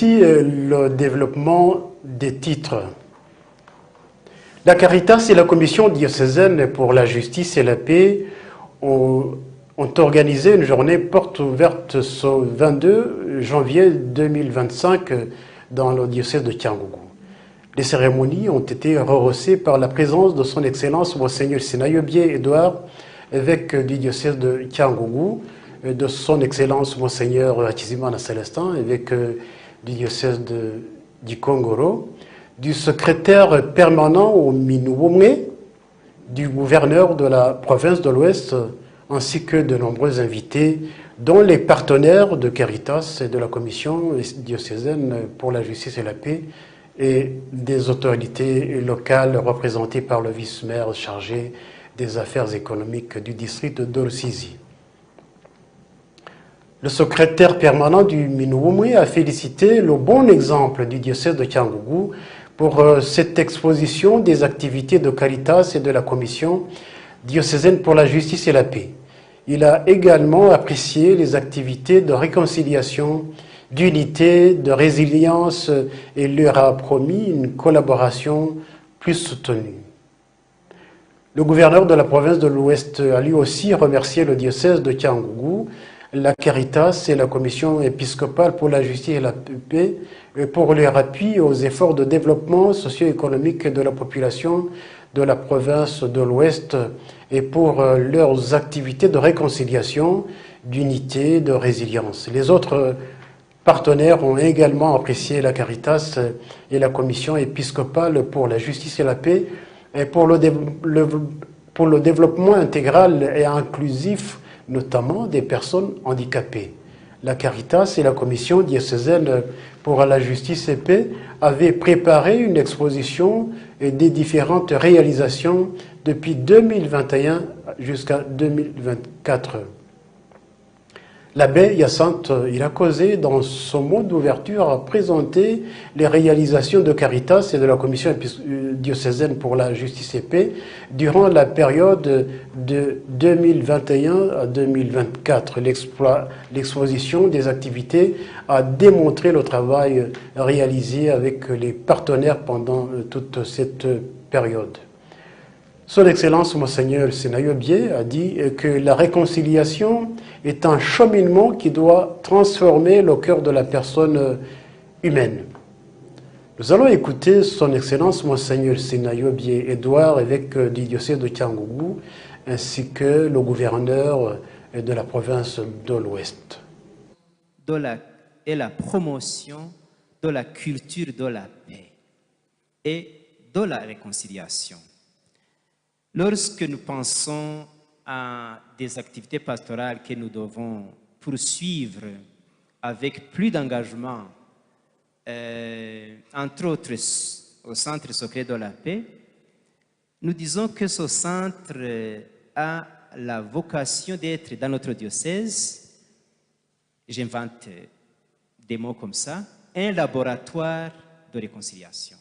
aussi le développement des titres. La Caritas et la Commission diocésaine pour la justice et la paix ont organisé une journée porte ouverte ce 22 janvier 2025 dans le diocèse de Cyangugu. Les cérémonies ont été rehaussées par la présence de son Excellence Monseigneur Sinayobié Edouard, évêque du diocèse de Cyangugu, de son Excellence Monseigneur Hakizimana Célestin, évêque du diocèse du Kongoro, du secrétaire permanent au Minuwomwe, du gouverneur de la province de l'Ouest, ainsi que de nombreux invités, dont les partenaires de Caritas et de la Commission diocésaine pour la justice et la paix, et des autorités locales représentées par le vice-maire chargé des affaires économiques du district de Rusizi. Le secrétaire permanent du Minuwomwe a félicité le bon exemple du diocèse de Cyangugu pour cette exposition des activités de Caritas et de la Commission diocésaine pour la justice et la paix. Il a également apprécié les activités de réconciliation, d'unité, de résilience et leur a promis une collaboration plus soutenue. Le gouverneur de la province de l'Ouest a lui aussi remercié le diocèse de Cyangugu, la Caritas et la Commission épiscopale pour la justice et la paix pour leur appui aux efforts de développement socio-économique de la population de la province de l'Ouest et pour leurs activités de réconciliation, d'unité, de résilience. Les autres partenaires ont également apprécié la Caritas et la Commission épiscopale pour la justice et la paix et pour le développement intégral et inclusif, notamment des personnes handicapées. La Caritas et la Commission diocésaine pour la justice et paix avaient préparé une exposition et des différentes réalisations depuis 2021 jusqu'à 2024. L'abbé Hyacinthe Irakoze, dans son mot d'ouverture, a présenté les réalisations de Caritas et de la Commission diocésaine pour la justice et paix durant la période de 2021 à 2024. L'exposition des activités a démontré le travail réalisé avec les partenaires pendant toute cette période. Son Excellence Monseigneur Sinayobié a dit que la réconciliation est un cheminement qui doit transformer le cœur de la personne humaine. Nous allons écouter Son Excellence Monseigneur Sinayobié Edouard, évêque du diocèse de Cyangugu, ainsi que le gouverneur de la province de l'Ouest. Et la promotion de la culture de la paix et de la réconciliation. Lorsque nous pensons à des activités pastorales que nous devons poursuivre avec plus d'engagement, entre autres au Centre Sacré de la Paix, nous disons que ce centre a la vocation d'être dans notre diocèse, j'invente des mots comme ça, un laboratoire de réconciliation.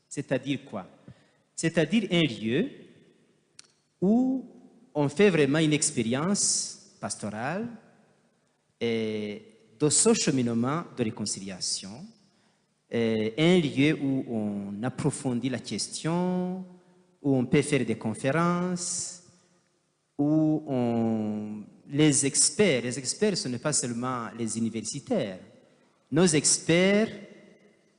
C'est-à-dire quoi? C'est-à-dire un lieu où on fait vraiment une expérience pastorale et de ce cheminement de réconciliation, un lieu où on approfondit la question, où on peut faire des conférences, où les experts, ce n'est pas seulement les universitaires, nos experts,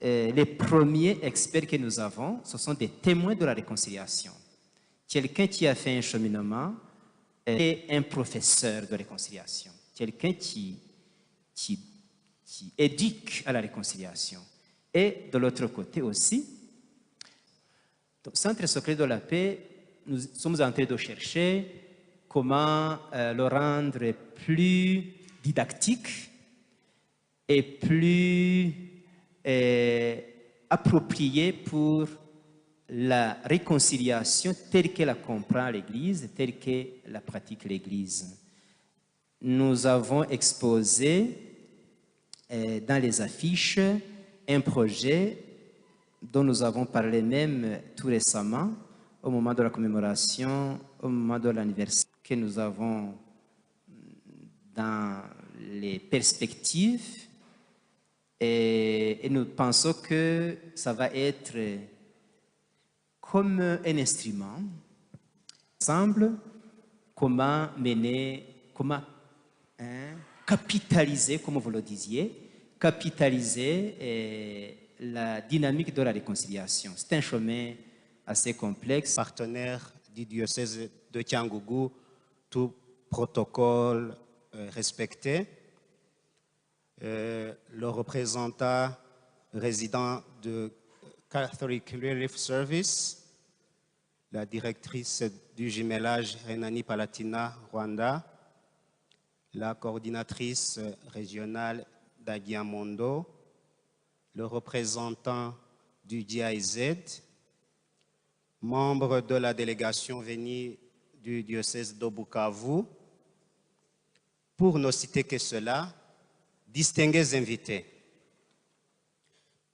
les premiers experts que nous avons, ce sont des témoins de la réconciliation. Quelqu'un qui a fait un cheminement est un professeur de réconciliation. Quelqu'un qui éduque à la réconciliation. Et de l'autre côté aussi, au Centre Sacré de la Paix, nous sommes en train de chercher comment le rendre plus didactique et plus approprié pour la réconciliation telle que la comprend l'Église, telle que la pratique l'Église. Nous avons exposé dans les affiches un projet dont nous avons parlé même tout récemment au moment de la commémoration, au moment de l'anniversaire que nous avons dans les perspectives Et nous pensons que ça va être comme un instrument, ensemble, comment mener, comment capitaliser, comme vous le disiez, capitaliser la dynamique de la réconciliation. C'est un chemin assez complexe. Partenaire du diocèse de Cyangugu, tout protocole respecté. Le représentant résident de Catholic Relief Service, la directrice du jumelage Rhénanie-Palatinat, Rwanda, la coordinatrice régionale d'Agiamondo, le représentant du GIZ, membre de la délégation venue du diocèse de Bukavu, pour ne citer que cela, distingués invités.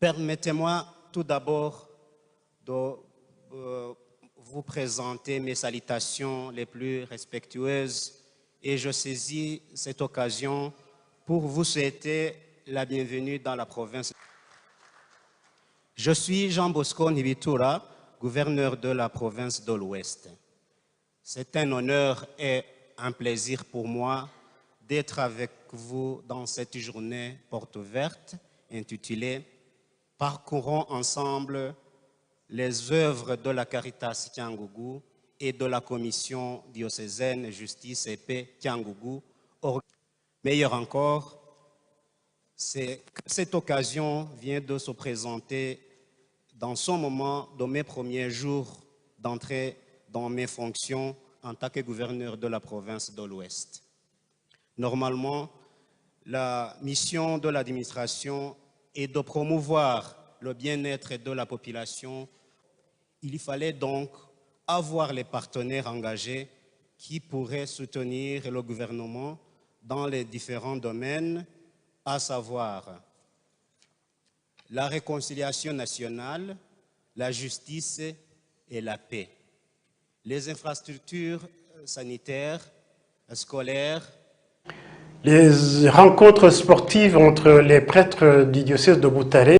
Permettez-moi tout d'abord de vous présenter mes salutations les plus respectueuses et je saisis cette occasion pour vous souhaiter la bienvenue dans la province. Je suis Jean Bosco Nibitura, gouverneur de la province de l'Ouest. C'est un honneur et un plaisir pour moi d'être avec vous dans cette journée porte ouverte intitulée « Parcourons ensemble les œuvres de la Caritas Cyangugu et de la Commission diocésaine Justice et Paix Cyangugu. » Meilleur encore, cette occasion vient de se présenter dans ce moment de mes premiers jours d'entrée dans mes fonctions en tant que gouverneur de la province de l'Ouest. Normalement, la mission de l'administration est de promouvoir le bien-être de la population. Il fallait donc avoir les partenaires engagés qui pourraient soutenir le gouvernement dans les différents domaines, à savoir la réconciliation nationale, la justice et la paix, les infrastructures sanitaires, scolaires. Les rencontres sportives entre les prêtres du diocèse de Butare